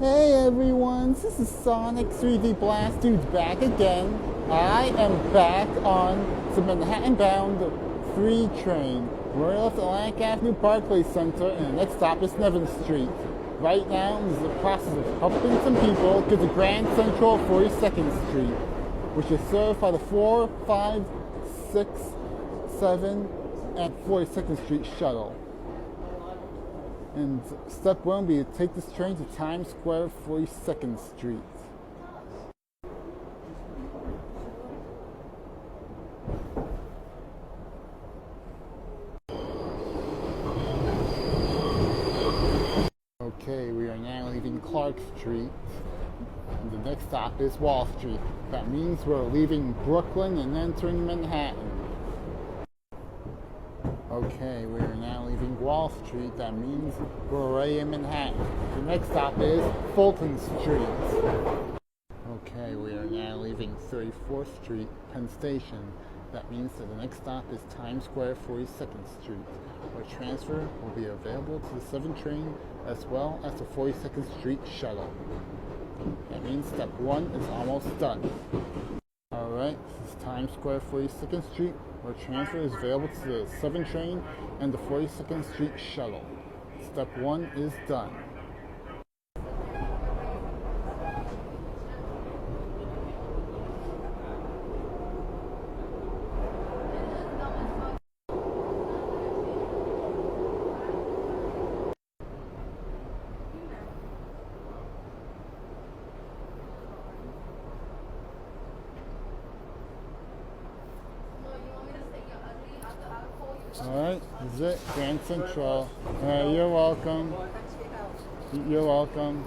Hey everyone, this is Sonic 3D Blast Dude back again. I am back on the Manhattan-bound 3 train. We're off Atlantic Avenue Barclays Center, and the next stop is Nevin Street. Right now, this is the process of helping some people get to Grand Central 42nd Street, which is served by the 4, 5, 6, 7, and 42nd Street Shuttle. And step one will be to take this train to Times Square, 42nd Street. Okay, we are now leaving Clark Street. And the next stop is Wall Street. That means we're leaving Brooklyn and entering Manhattan. Okay, we are now leaving Wall Street. That means we're already in Manhattan. The next stop is Fulton Street. Okay, we are now leaving 34th Street, Penn Station. That means that the next stop is Times Square, 42nd Street, where transfer will be available to the 7 train as well as the 42nd Street Shuttle. That means step 1 is almost done. Alright, this is Times Square, 42nd Street, where transfer is available to the 7 train and the 42nd Street Shuttle. Step 1 is done. Alright, this is it, Grand Central. You're welcome. You're welcome.